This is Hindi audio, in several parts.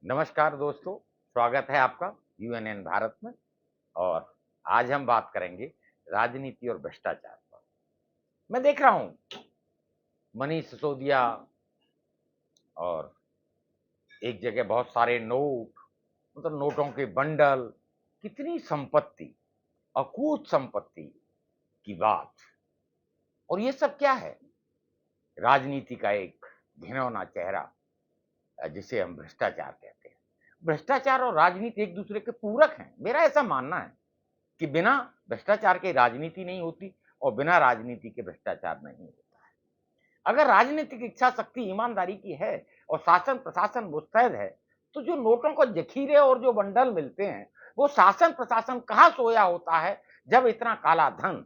नमस्कार दोस्तों, स्वागत है आपका यूएनएन भारत में। और आज हम बात करेंगे राजनीति और भ्रष्टाचार पर। मैं देख रहा हूं मनीष सिसोदिया और एक जगह बहुत सारे नोट, मतलब नोटों के बंडल, कितनी संपत्ति, अकूत संपत्ति की बात। और ये सब क्या है? राजनीति का एक घिनौना चेहरा, जिसे हम भ्रष्टाचार कहते हैं। भ्रष्टाचार और राजनीति एक दूसरे के पूरक हैं, मेरा ऐसा मानना है कि बिना भ्रष्टाचार के राजनीति नहीं होती और बिना राजनीति के भ्रष्टाचार नहीं होता है। अगर राजनीतिक इच्छा शक्ति ईमानदारी की है और शासन प्रशासन मुस्तैद है, तो जो नोटों को जखीरे और जो बंडल मिलते हैं, वो शासन प्रशासन कहां सोया होता है जब इतना काला धन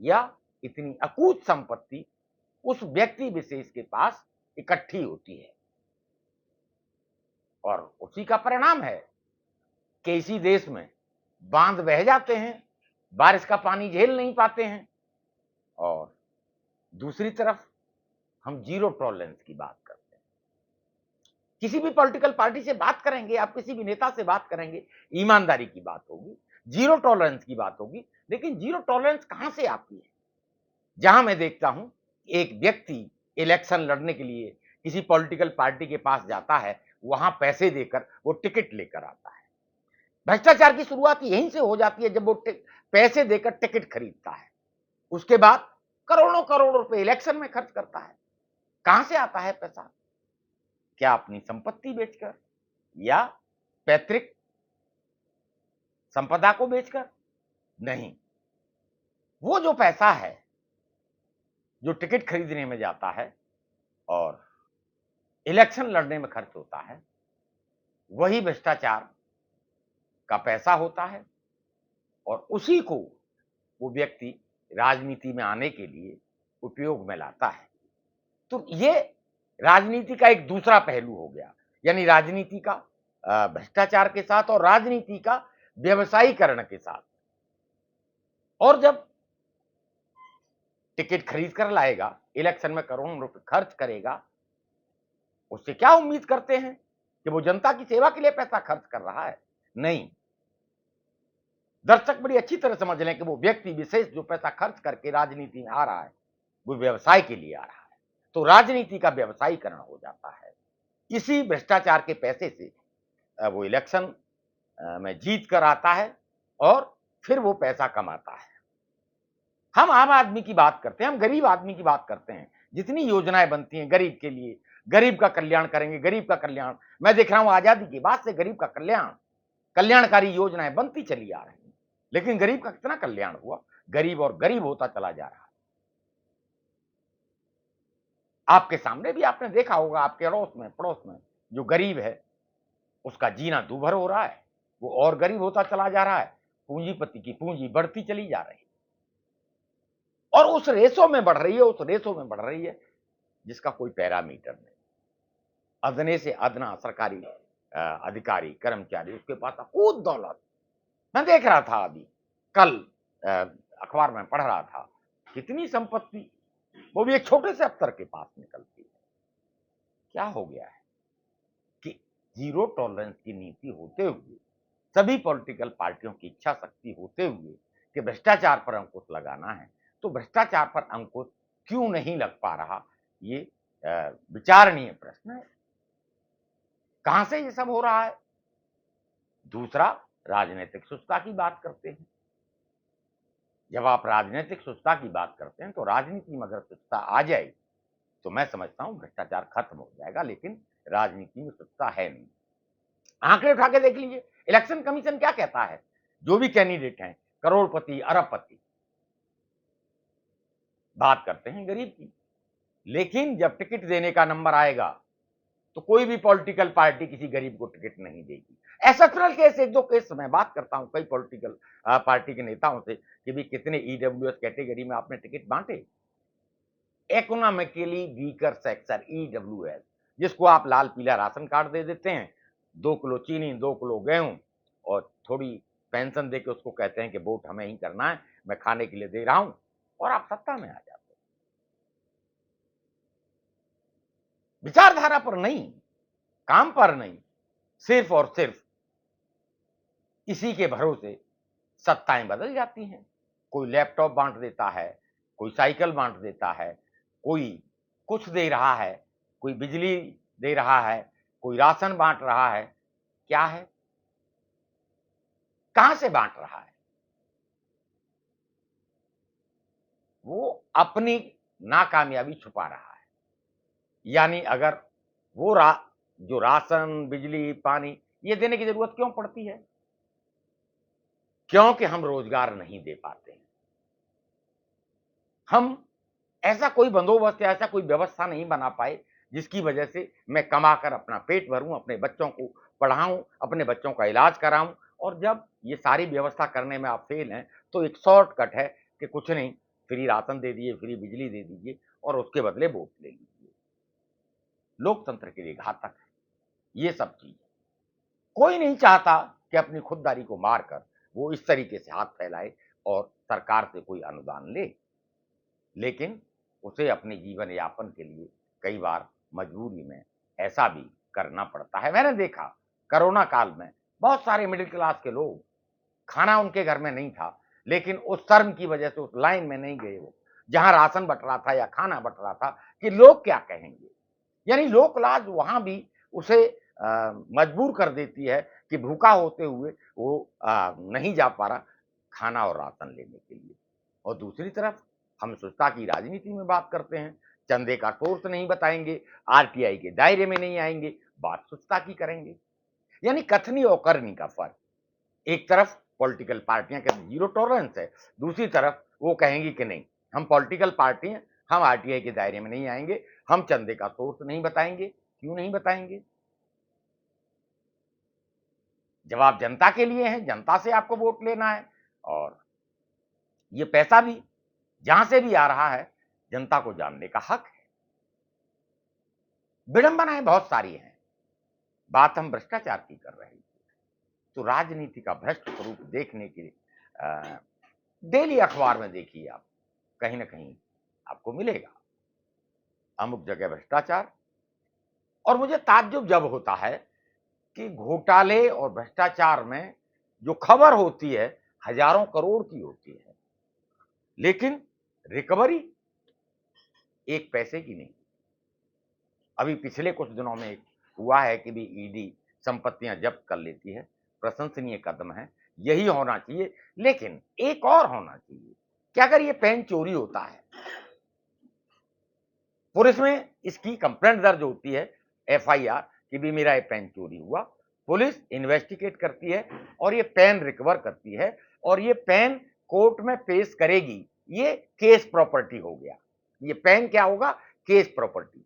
या इतनी अकूत संपत्ति उस व्यक्ति विशेष के पास इकट्ठी होती है। और उसी का परिणाम है कि इसी देश में बांध बह जाते हैं, बारिश का पानी झेल नहीं पाते हैं। और दूसरी तरफ हम जीरो टॉलरेंस की बात करते हैं। किसी भी पॉलिटिकल पार्टी से बात करेंगे, आप किसी भी नेता से बात करेंगे, ईमानदारी की बात होगी, जीरो टॉलरेंस की बात होगी। लेकिन जीरो टॉलरेंस कहां से आती है? जहां मैं देखता हूं एक व्यक्ति इलेक्शन लड़ने के लिए किसी पॉलिटिकल पार्टी के पास जाता है, वहां पैसे देकर वो टिकट लेकर आता है। भ्रष्टाचार की शुरुआत यहीं से हो जाती है, जब वो पैसे देकर टिकट खरीदता है। उसके बाद करोड़ों करोड़ रुपए इलेक्शन में खर्च करता है। कहां से आता है पैसा? क्या अपनी संपत्ति बेचकर या पैतृक संपदा को बेचकर? नहीं, वो जो पैसा है जो टिकट खरीदने में जाता है और इलेक्शन लड़ने में खर्च होता है, वही भ्रष्टाचार का पैसा होता है। और उसी को वो व्यक्ति राजनीति में आने के लिए उपयोग में लाता है। तो ये राजनीति का एक दूसरा पहलू हो गया, यानी राजनीति का भ्रष्टाचार के साथ और राजनीति का व्यवसायीकरण के साथ। और जब टिकट खरीद कर लाएगा, इलेक्शन में करोड़ों रुपए खर्च करेगा, उससे क्या उम्मीद करते हैं कि वो जनता की सेवा के लिए पैसा खर्च कर रहा है? नहीं, दर्शक बड़ी अच्छी तरह समझ लें कि वो व्यक्ति विशेष जो पैसा खर्च करके राजनीति में आ रहा है, वो व्यवसाय के लिए आ रहा है। तो राजनीति का व्यवसायीकरण हो जाता है। इसी भ्रष्टाचार के पैसे से वो इलेक्शन में जीत कर आता है और फिर वो पैसा कमाता है। हम आम आदमी की बात करते हैं, हम गरीब आदमी की बात करते हैं। जितनी योजनाएं बनती हैं गरीब के लिए, गरीब का कल्याण करेंगे, गरीब का कल्याण, मैं देख रहा हूं आजादी के बाद से गरीब का कल्याण, कल्याणकारी योजनाएं बनती चली आ रही हैं। लेकिन गरीब का कितना कल्याण हुआ? गरीब और गरीब होता चला जा रहा है। आपके सामने भी आपने देखा होगा, आपके अड़ोस में पड़ोस में जो गरीब है उसका जीना दूभर हो रहा है, वो और गरीब होता चला जा रहा है। पूंजीपति की पूंजी बढ़ती चली जा रही है और उस रेसों में बढ़ रही है, उस रेसों में बढ़ रही है जिसका कोई पैरामीटर नहीं। अदने से अदना सरकारी अधिकारी कर्मचारी, उसके पास अकूत दौलत। मैं देख रहा था अभी कल अखबार में पढ़ रहा था, कितनी संपत्ति, वो भी एक छोटे से अफसर के पास निकलती है। क्या हो गया है कि जीरो टॉलरेंस की नीति होते हुए, सभी पॉलिटिकल पार्टियों की इच्छा शक्ति होते हुए कि भ्रष्टाचार पर अंकुश लगाना है, तो भ्रष्टाचार पर अंकुश क्यों नहीं लग पा रहा? ये विचारणीय प्रश्न है। कहां से ये सब हो रहा है? दूसरा, राजनीतिक सुस्ता की बात करते हैं। जब आप राजनीतिक सुस्ता की बात करते हैं, तो राजनीति में अगर सुस्ता आ जाए तो मैं समझता हूं भ्रष्टाचार खत्म हो जाएगा। लेकिन राजनीति में सुस्ता है नहीं। आंकड़े उठा के देख लीजिए, इलेक्शन कमीशन क्या कहता है? जो भी कैंडिडेट हैं, करोड़पति अरबपति, बात करते हैं गरीब की। लेकिन जब टिकट देने का नंबर आएगा तो कोई भी पॉलिटिकल पार्टी किसी गरीब को टिकट नहीं देगी। एक्सेप्शनल केस, एक दो केस मैं बात करता हूं कई पॉलिटिकल पार्टी के नेताओं से कि भी कितने ईडब्ल्यूएस कैटेगरी में आपने टिकट बांटे। इकोनॉमिकली वीकर सेक्शन, ईडब्ल्यूएस, जिसको आप लाल पीला राशन कार्ड दे देते हैं, 2 किलो चीनी, 2 किलो गेहूं और थोड़ी पेंशन देके उसको कहते हैं कि वोट हमें ही करना है, मैं खाने के लिए दे रहा हूं, और आप सत्ता में आ जाते हैं। विचारधारा पर नहीं, काम पर नहीं, सिर्फ और सिर्फ इसी के भरोसे सत्ताएं बदल जाती हैं। कोई लैपटॉप बांट देता है, कोई साइकिल बांट देता है, कोई कुछ दे रहा है, कोई बिजली दे रहा है, कोई राशन बांट रहा है। क्या है? कहां से बांट रहा है? वो अपनी नाकामयाबी छुपा रहा है। यानी अगर वो जो राशन, बिजली, पानी ये देने की जरूरत क्यों पड़ती है? क्योंकि हम रोजगार नहीं दे पाते हैं। हम ऐसा कोई बंदोबस्त या ऐसा कोई व्यवस्था नहीं बना पाए जिसकी वजह से मैं कमाकर अपना पेट भरूं, अपने बच्चों को पढ़ाऊं, अपने बच्चों का इलाज कराऊं। और जब ये सारी व्यवस्था करने में आप फेल हैं, तो एक शॉर्टकट है कि कुछ नहीं, फ्री राशन दे दीजिए, फ्री बिजली दे दीजिए और उसके बदले वोट ले लीजिए। लोकतंत्र के लिए घातक है ये सब चीज। कोई नहीं चाहता कि अपनी खुददारी को मारकर वो इस तरीके से हाथ फैलाए और सरकार से कोई अनुदान ले, लेकिन उसे अपने जीवन यापन के लिए कई बार मजबूरी में ऐसा भी करना पड़ता है। मैंने देखा कोरोना काल में बहुत सारे मिडिल क्लास के लोग, खाना उनके घर में नहीं था, लेकिन उस शर्म की वजह से उस लाइन में नहीं गए, वो जहां राशन बट रहा था या खाना बट रहा था कि लोग क्या कहेंगे। यानी लोक लाज वहां भी उसे मजबूर कर देती है कि भूखा होते हुए वो नहीं जा पा रहा खाना और राशन लेने के लिए। और दूसरी तरफ हम स्वच्छता की राजनीति में बात करते हैं, चंदे का सोर्स नहीं बताएंगे, आरटीआई के दायरे में नहीं आएंगे, बात स्वच्छता की करेंगे। यानी कथनी और करनी का फर्क। एक तरफ पॉलिटिकल पार्टियां कहती जीरो टॉलरेंस है, दूसरी तरफ वो कहेंगी कि नहीं, हम पॉलिटिकल पार्टी हैं, हम आरटीआई के दायरे में नहीं आएंगे, हम चंदे का सोर्स नहीं बताएंगे। क्यों नहीं बताएंगे? जवाब जनता के लिए है, जनता से आपको वोट लेना है। और ये पैसा भी जहां से भी आ रहा है, जनता को जानने का हक है। विडंबनाएं बहुत सारी हैं। बात हम भ्रष्टाचार की कर रहे थे, तो राजनीति का भ्रष्ट स्वरूप देखने के लिए डेली अखबार में देखिए आप, कहीं ना कहीं आपको मिलेगा अमुक जगह भ्रष्टाचार। और मुझे ताज्जुब जब होता है कि घोटाले और भ्रष्टाचार में जो खबर होती है हजारों करोड़ की होती है, लेकिन रिकवरी एक पैसे की नहीं। अभी पिछले कुछ दिनों में एक हुआ है कि भी ईडी संपत्तियां जब्त कर लेती है, प्रशंसनीय कदम है, यही होना चाहिए। लेकिन एक और होना चाहिए कि अगर ये पेन चोरी होता है, पुलिस में इसकी कंप्लेंट दर्ज होती है, एफआईआर कि भी मेरा ये पेन चोरी हुआ, पुलिस इन्वेस्टिगेट करती है और ये पेन रिकवर करती है और ये पेन कोर्ट में पेश करेगी, ये केस प्रॉपर्टी हो गया। ये पेन क्या होगा? Case property.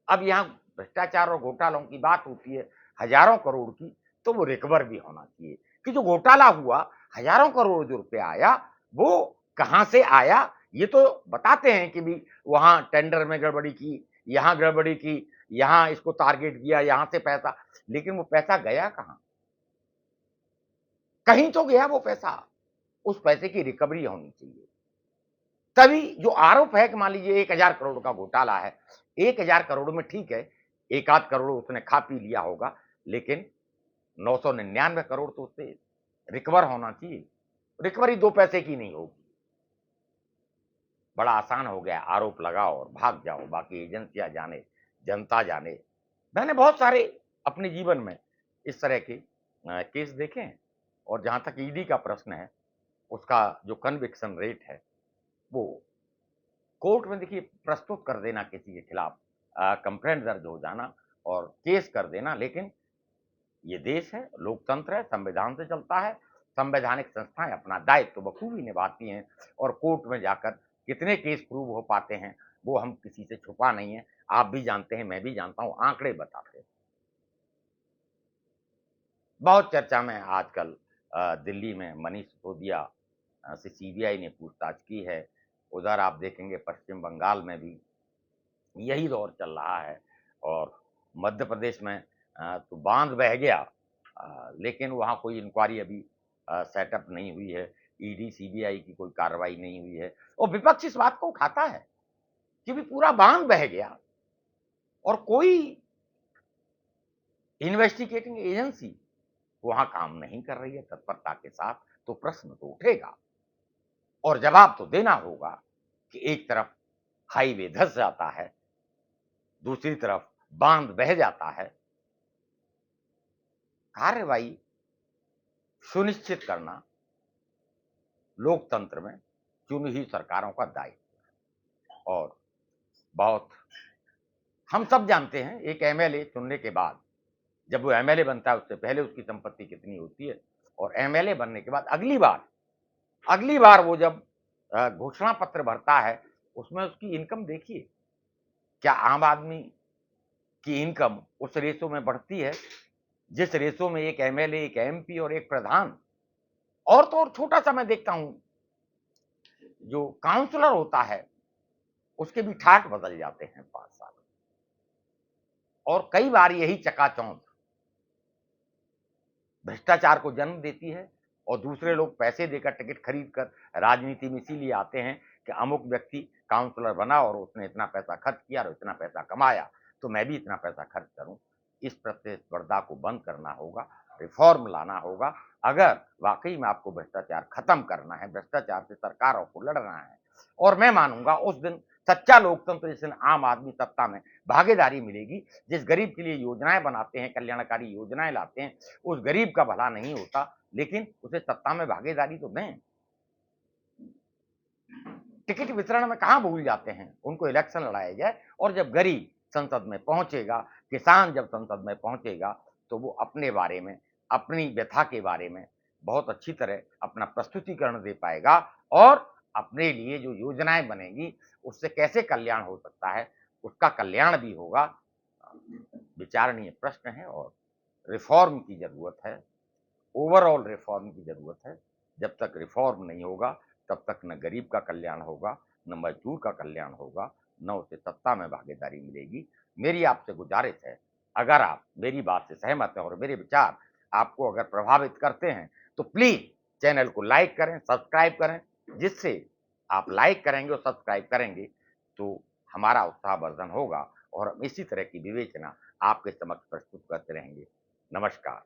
अब यहां भ्रष्टाचार और घोटालों की बात होती है हजारों करोड़ की, तो वो रिकवर भी होना चाहिए कि जो घोटाला हुआ, हजारों करोड़ जो रुपया आया, वो कहां से आया। ये तो बताते हैं कि भी वहां टेंडर में गड़बड़ी की, यहां गड़बड़ी की, यहां इसको टारगेट किया, यहां से पैसा, लेकिन वो पैसा गया कहां? कहीं तो गया वो पैसा। उस पैसे की रिकवरी होनी चाहिए। तभी जो आरोप है कि मान लीजिए 1000 करोड़ का घोटाला है, 1000 करोड़ में ठीक है, एक आध करोड़ उसने खा पी लिया होगा, लेकिन 999 करोड़ तो उससे रिकवर होना चाहिए। रिकवरी 2 पैसे की नहीं होगी। बड़ा आसान हो गया, आरोप लगाओ और भाग जाओ, बाकी एजेंसियां जाने, जनता जाने। मैंने बहुत सारे अपने जीवन में इस तरह के केस देखे हैं। और जहां तक ईडी का प्रश्न है, उसका जो कन्विक्शन रेट है, वो कोर्ट में देखिए प्रस्तुत कर देना किसी के खिलाफ, कंप्लेंट दर्ज हो जाना और केस कर देना। लेकिन ये देश है, लोकतंत्र है, संविधान से चलता है, संवैधानिक संस्थाएं अपना दायित्व तो बखूबी निभाती हैं और कोर्ट में जाकर कितने केस प्रूव हो पाते हैं वो हम किसी से छुपा नहीं है। आप भी जानते हैं, मैं भी जानता हूं, आंकड़े बताते हैं। बहुत चर्चा में आजकल दिल्ली में मनीष सिसोदिया से सीबीआई ने पूछताछ की है। उधर आप देखेंगे पश्चिम बंगाल में भी यही दौर चल रहा है। और मध्य प्रदेश में तो बांध बह गया, लेकिन वहाँ कोई इंक्वायरी अभी सेटअप नहीं हुई है, ईडी सीबीआई की कोई कार्रवाई नहीं हुई है। और विपक्ष इस बात को उठाता है कि भी पूरा बांध बह गया और कोई इन्वेस्टिगेटिंग एजेंसी वहां काम नहीं कर रही है तत्परता के साथ, तो प्रश्न तो उठेगा और जवाब तो देना होगा कि एक तरफ हाईवे धंस जाता है, दूसरी तरफ बांध बह जाता है। कार्रवाई सुनिश्चित करना लोकतंत्र में चुनी हुई सरकारों का दायित्व है। और बहुत हम सब जानते हैं एक एमएलए चुनने के बाद जब वो एमएलए बनता है उससे पहले उसकी संपत्ति कितनी होती है, और एमएलए बनने के बाद अगली बार वो जब घोषणा पत्र भरता है उसमें उसकी इनकम देखिए। क्या आम आदमी की इनकम उस रेशो में बढ़ती है जिस रेशो में एक एमएलए, एक एमपी और एक प्रधान, और तो और छोटा सा मैं देखता हूं जो काउंसलर होता है उसके भी ठाट बदल जाते हैं 5 साल। और कई बार यही चकाचौंध भ्रष्टाचार को जन्म देती है और दूसरे लोग पैसे देकर टिकट खरीद कर राजनीति में इसीलिए आते हैं कि अमुक व्यक्ति काउंसलर बना और उसने इतना पैसा खर्च किया और इतना पैसा कमाया, तो मैं भी इतना पैसा खर्च करूं। इस प्रतिस्पर्धा को बंद करना होगा, रिफॉर्म लाना होगा। अगर वाकई में आपको भ्रष्टाचार खत्म करना है, भ्रष्टाचार से सरकारों को लड़ना है, और मैं मानूंगा उस दिन सच्चा लोकतंत्र जिस दिन आम आदमी सत्ता में भागीदारी मिलेगी, जिस गरीब के लिए योजनाएं बनाते हैं, कल्याणकारी योजनाएं लाते हैं, उस गरीब का भला नहीं होता, लेकिन उसे सत्ता में भागीदारी तो दें। टिकट वितरण में कहां भूल जाते हैं, उनको इलेक्शन लड़ाया जाए और जब गरीब संसद में पहुंचेगा, किसान जब संसद में पहुंचेगा, तो वो अपने बारे में, अपनी व्यथा के बारे में बहुत अच्छी तरह अपना प्रस्तुतिकरण दे पाएगा और अपने लिए जो योजनाएं बनेगी उससे कैसे कल्याण हो सकता है उसका कल्याण भी होगा। विचारणीय प्रश्न है और रिफॉर्म की जरूरत है, ओवरऑल रिफॉर्म की जरूरत है। जब तक रिफॉर्म नहीं होगा तब तक न गरीब का कल्याण होगा, न मजदूर का कल्याण होगा, न उसे सत्ता में भागीदारी मिलेगी। मेरी आपसे गुजारिश है, अगर आप मेरी बात से सहमत हैं और मेरे विचार आपको अगर प्रभावित करते हैं तो प्लीज चैनल को लाइक करें, सब्सक्राइब करें। जिससे आप लाइक करेंगे और सब्सक्राइब करेंगे तो हमारा उत्साहवर्धन होगा और हम इसी तरह की विवेचना आपके समक्ष प्रस्तुत करते रहेंगे। नमस्कार।